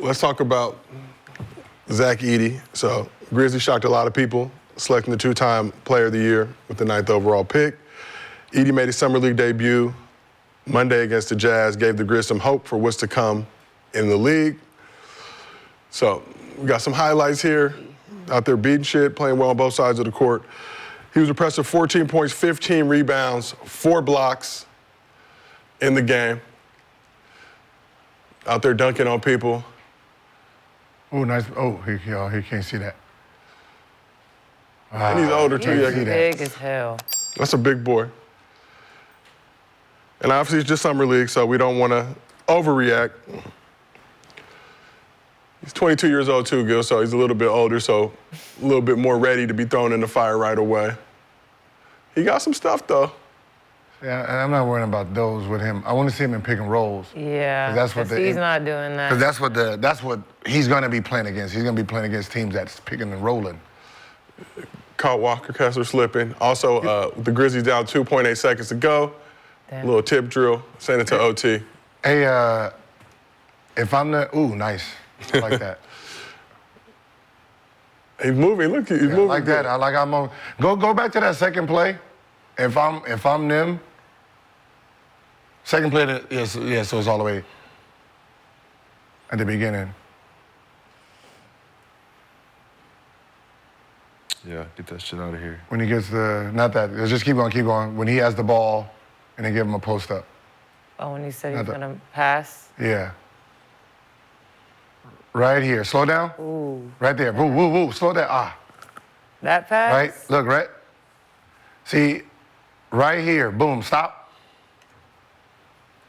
let's talk about Zack Edey. So, Grizzlies shocked a lot of people, selecting the two-time Player of the Year with the 9th overall pick. Edey made his Summer League debut Monday against the Jazz, gave the Grizz some hope for what's to come in the league. So, we got some highlights here. Out there beating shit, playing well on both sides of the court. He was impressive, 14 points, 15 rebounds, 4 blocks in the game. Out there dunking on people. Oh, nice. Oh, he can't see that. And he's older, too. He's big as hell. That's a big boy. And obviously, it's just Summer League, so we don't want to overreact. He's 22 years old, too, Gil, so he's a little bit older, so a little bit more ready to be thrown in the fire right away. He got some stuff, though. Yeah, and I'm not worrying about those with him. I want to see him in pick and rolls. Yeah, because he's not doing that. Because that's what he's going to be playing against. He's going to be playing against teams that's picking and rolling. Caught Walker Kessler slipping. Also, the Grizzlies down 2.8 seconds to go. Damn. Little tip drill, send it to OT. Hey, if I'm the, ooh, nice. I like that. He's moving. Look, he's moving. Like that. I like I'm on. Go back to that second play. If I'm them. Second play. Yes. So it's all the way at the beginning. Yeah, get that shit out of here. When he gets the just keep going. When he has the ball, and they give him a post up. Oh, when he said he's gonna pass. Yeah. Right here. Slow down. Ooh. Right there. Woo, woo, woo. Slow down. Ah. That pass? Right? Look, right? See, right here. Boom. Stop.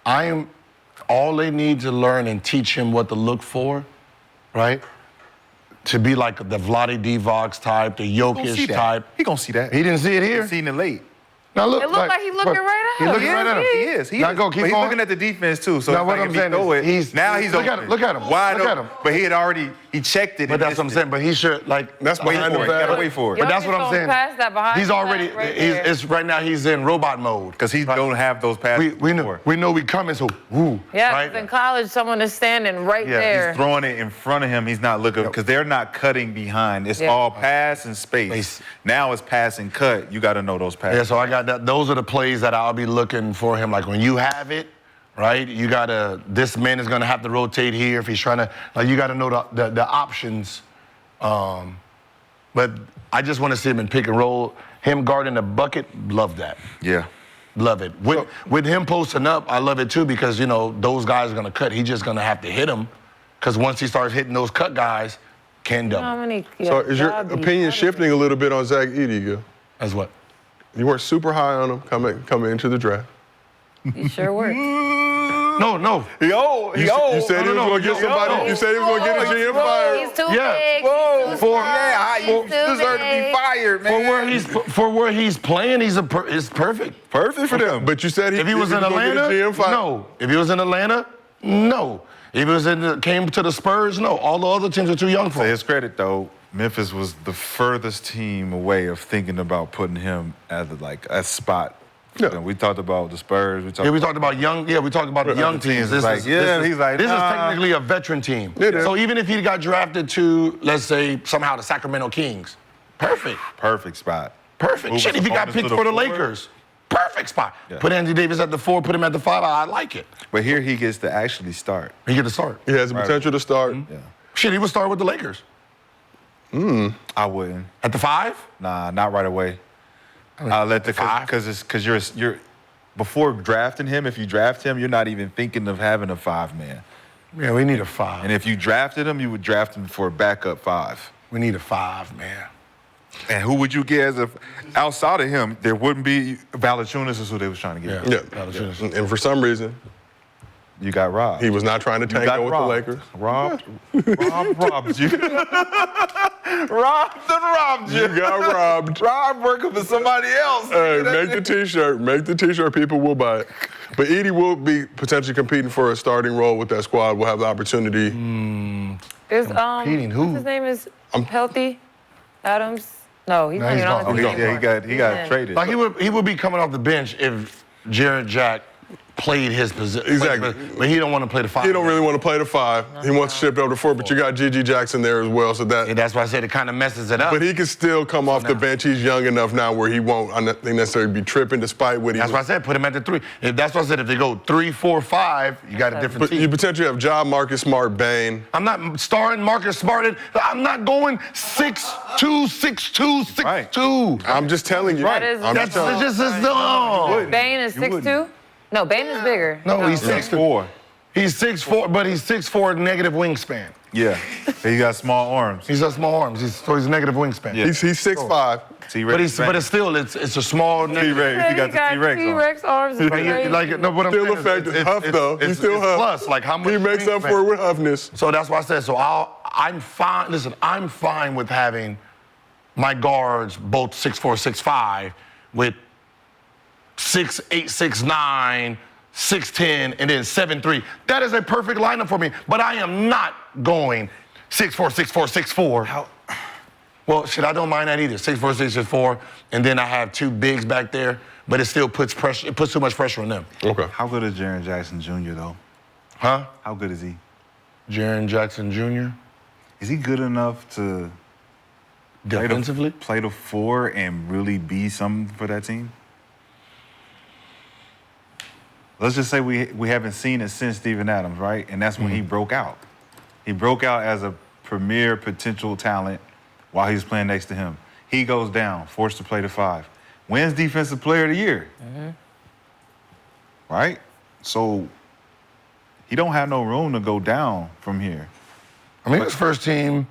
All they need to learn and teach him what to look for, right? To be like the Vlade Divac type, the Jokic type. He gonna see that. He didn't see it here? He seen it late. Now look, it looked like he looking right at him. He looking right at him. He is. Now go, keep he's going. looking at the defense too. So now what like I'm saying is, he's look open. at him. Look at him. Wide look open. at him. But he had already checked it. But that's what I'm saying. But he should That's behind the You back. gotta wait for it. But that's what I'm saying. Pass that behind He's already. It's right now. He's in robot mode because he don't have those passes. We know we coming. So woo. Yeah, right? in college, someone is standing right there. He's throwing it in front of him. He's not looking because they're not cutting behind. It's all pass and space. Now it's pass and cut. You got to know those passes. Yeah. So I got that. Those are the plays that I'll be looking for him. Like when you have it, right? You gotta. This man is gonna have to rotate here if he's trying to. Like you got to know the options. But I just want to see him in pick and roll. Him guarding the bucket, love that. Yeah. Love it. With him posting up, I love it too because, you know, those guys are going to cut. He's just going to have to hit them because once he starts hitting those cut guys, can double. So is your opinion shifting a little bit on Zack Edey, Gil? As what? You weren't super high on him coming into the draft. You sure were. No. You said he was going to get somebody. You said he was going to get a GM fired. He's too big. You deserve to be fired, man. For where he's playing, it's perfect. Perfect for them. But you said if he was in Atlanta, no. If he was in Atlanta, no. If he was came to the Spurs, no. All the other teams are too young for him. To his credit, though, Memphis was the furthest team away of thinking about putting him at a spot. Yeah. We talked about the Spurs. We talked about young. Yeah, we talked about the young teams. This is technically a veteran team. So even if he got drafted to, let's say, somehow the Sacramento Kings, perfect spot. Perfect. Shit, if he got picked for the Lakers, perfect spot. Yeah. Put Anthony Davis at the 4, put him at the 5. I like it. But here he gets to actually start. He gets to start. He has the potential to start. Mm-hmm. Yeah. Shit, he would start with the Lakers. I wouldn't. At the 5? Nah, not right away. I'll let because you're before drafting him. If you draft him, you're not even thinking of having a 5-man. Yeah, we need a 5. And if you drafted him, you would draft him for a backup 5. We need a 5, man. And who would you get outside of him? There wouldn't be Valanciunas is who they was trying to get. Yeah. And for some reason, you got robbed. He was not trying to tango with the Lakers. Robbed you. robbed you. You got robbed. Rob working for somebody else. Hey, make the T-shirt. Make the T-shirt. People will buy it. But Edey will be potentially competing for a starting role with that squad. We'll have the opportunity. Is competing who? What's his name is Healthy Adams. No, he's not on the team. He got traded. Like he would be coming off the bench if Jaren Jack played his position. Exactly. But he don't want to play the 5. He don't really want to play the 5. He wants to shift over to 4, but you got Gigi Jackson there as well, so that. And that's why I said it kind of messes it up. But he can still come off the bench. He's young enough now where he won't, I think, necessarily be tripping despite what he That's why I said put him at the 3. That's why I said if they go 3, 4, 5, you got a different But team. you potentially have Ja, Marcus Smart, Bane. I'm not starring Marcus Smart. I'm not going 6'2", 6'2", 6'2". I'm just telling you. That is- I'm That's just telling you. no. Bane is 6'2"? No, Bane is bigger. No, he's 6'4". He's 6'4", but he's 6'4" negative wingspan. Yeah. He got small arms. He's got small arms. So he's negative wingspan. Yeah. He's 6'5". T-Rex. But it's still it's a small negative. T-Rex. He got the T-Rex on. T-Rex arms. is But crazy. like no, what I'm Still saying effective. is Huff, though. He's still it's huff. plus like how much He makes up wingspan. for it with huffness. So that's why I said so. I'm fine. Listen, I'm fine with having my guards both 6'4", 6'5", with 6'8", 6'9", 6'10", and then 7'3". That is a perfect lineup for me. But I am not going 6'4", 6'4", 6'4". Well, shit, I don't mind that either. 6'4", 6'4", and then I have 2 bigs back there, but it still puts pressure. It puts too much pressure on them. Okay. How good is Jaren Jackson Jr. though? Huh? How good is he? Jaren Jackson Jr. Is he good enough to defensively. play the 4 and really be something for that team? Let's just say we haven't seen it since Steven Adams, right? And that's when he broke out. He broke out as a premier potential talent while he was playing next to him. He goes down, forced to play the 5. Wins Defensive Player of the Year. Right? So he don't have no room to go down from here. I mean, his first team.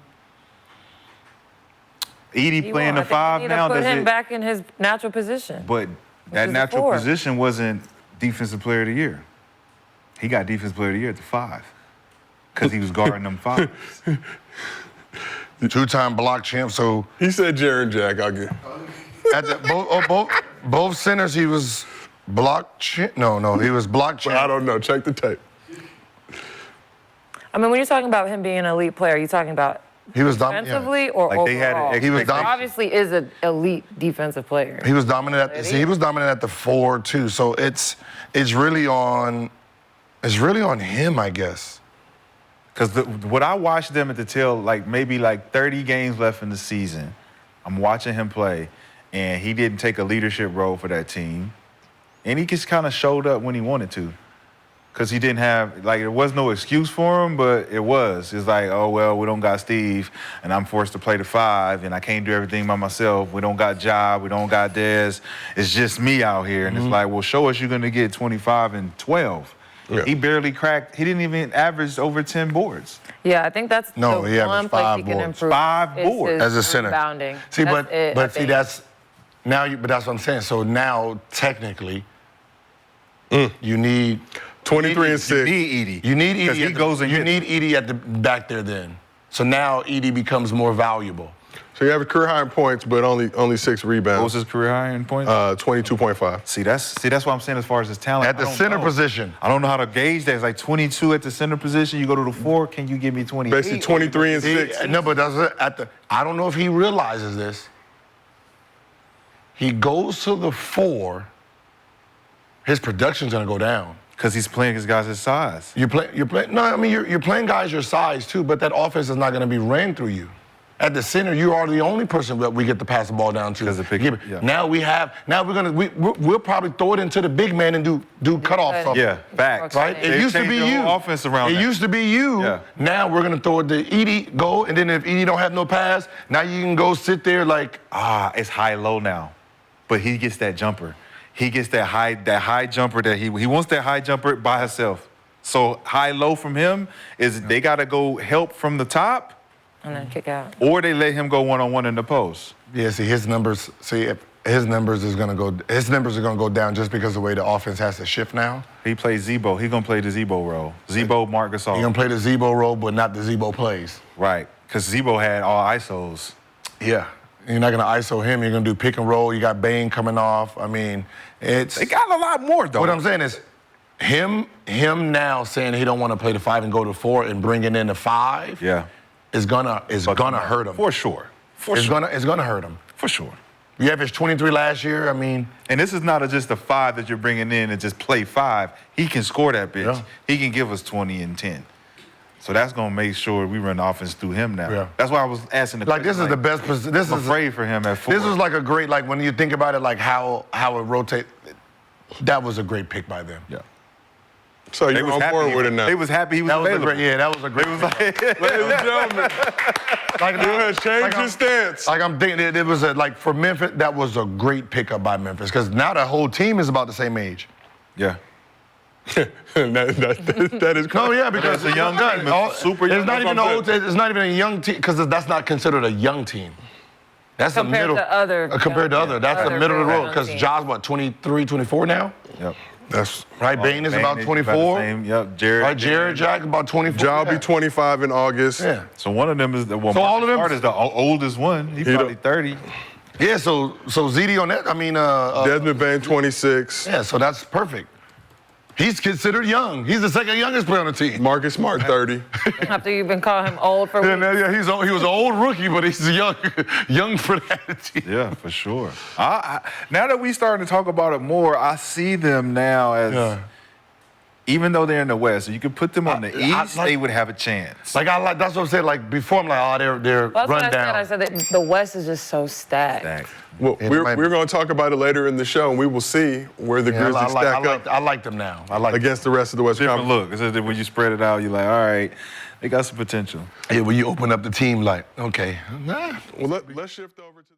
Edey playing the 5 now. Put Does him it? back in his natural position. But that is the natural 4. position wasn't Defensive Player of the Year. He got Defensive Player of the Year at the 5 because he was guarding them 5s. 2-time block champ. So He said Jaren Jack. I'll get. at the, both centers, he was block champ. No, he was block I champ. don't know. Check the tape. I mean, when you're talking about him being an elite player, you're talking about He was dominant. defensively or Like overall? they had an He was He dominant. obviously is an elite defensive player. He was dominant at he was dominant at the 4 too. So it's really on him, I guess. Because what I watched them at the tail, like maybe like 30 games left in the season, I'm watching him play, and he didn't take a leadership role for that team. And he just kind of showed up when he wanted to. Because he didn't have, like, there was no excuse for him, but it was. It's like, oh, well, we don't got Steve, and I'm forced to play the 5, and I can't do everything by myself. We don't got Ja, we don't got Dez. It's just me out here. And it's like, well, show us you're going to get 25 and 12. Yeah. He barely cracked. He didn't even average over 10 boards. Yeah, I think that's No, the he averaged one place 5 he can boards. improve. 5 is boards. his As a center. rebounding. See, That's it, I but see, think. that's now. But that's what I'm saying. So now, technically, you need 23 and 6. You need Edey. you need Because Edey. he goes and you gets- need Edey at the back there. Then, so now Edey becomes more valuable. So you have a career high in points, but only 6 What was rebounds. his career high in points? 22.5. See, that's what I'm saying as far as his talent. At the I don't center know. position. I don't know how to gauge that. It's like 22 at the center position. You go to the 4. Can you give me 28? Basically 23 and 6. No, but that's at the. I don't know if he realizes this. He goes to the 4. His production's gonna go down. Because he's playing against guys his size. You're playing. No, I mean you're playing guys your size too, but that offense is not going to be ran through you. At the center, you are the only person that we get to pass the ball down to. Because of pick- Gilbert. yeah. Now we'll probably throw it into the big man and do cutoff from. Yeah, facts. Right? They It used to changed be the you. whole offense around It that. used to be you. Yeah. Now we're gonna throw it to Edey, go, and then if Edey don't have no pass, now you can go sit there like. It's high-low now. But he gets that jumper. He gets that high jumper that he wants that high jumper by himself. So high-low from him is they got to go help from the top, And then kick out. or they let him go one-on-one in the post. Yeah, see his numbers. If his numbers are gonna go down just because of the way the offense has to shift now. He plays Zebo. He's going to play the Zebo role. Zebo, Marc Gasol. You're gonna play the Zebo role, but not the Zebo plays. Right, because Zebo had all ISOs. Yeah. You're not gonna ISO him. You're gonna do pick and roll. You got Bane coming off. I mean, it's. They got a lot more, though. What I'm saying is, him now saying he don't want to play the 5 and go to 4 and bringing in the 5. Yeah. Is gonna hurt him. For sure. It's gonna hurt him. For sure. You averaged 23 last year. I mean, And this is not just a 5 that you're bringing in and just play 5. He can score that bitch. Yeah. He can give us 20 and 10. So that's going to make sure we run the offense through him now. Yeah. That's why I was asking the like question. this is the best position. This I'm is afraid for him at 4. This was like a great, like when you think about it, like how it rotates. That was a great pick by them. Yeah. So you're on board with it now. They was happy he was That was available. a great. Yeah, that was a great. It was like, Ladies and gentlemen, like you have changed your stance. Like I'm thinking, it was like for Memphis, that was a great pickup by Memphis because now the whole team is about the same age. yeah. that is No, yeah, because It's a young team. It's super young. It's not even That's old. It's not even a young team because that's not considered a young team. That's Compared the middle. to other compared to young- other. That's the other middle of the very road. young Because teams. Ja's what 23, 24 now. Yep. That's Right, Bane is about Bane 24. the same. Yep. Jared. Right, Jaren Jackson about 24. Ja will yeah. be 25 in August. Yeah. So one of them is the one. So all of them- Smart is the oldest one. He's He probably don't- 30. Yeah. So ZD on that. I mean, Desmond Bane 26. yeah. So that's perfect. He's considered young. He's the second youngest player on the team. Marcus Smart 30. After you've been calling him old for Yeah, weeks. yeah, he was an old rookie, but he's young for that team. Yeah, for sure. Now that we starting to talk about it more, I see them now as, Yeah. even though they're in the West, so you could put them on the East, like- they would have a chance. Like that's what I'm saying. Like before, I'm like, oh, they're That's what run I said. down. I said that the West is just so stacked. Stacked. Well, Yeah, we're might be. going to talk about it later in the show, and we will see where the Yeah, Grizzlies stack up I like them now. I like against the rest of the West Different Conference. look. It's as if when you spread it out, you're like, all right, they got some potential. Yeah, when you open up the team, like, okay, nah. Well, let's shift over to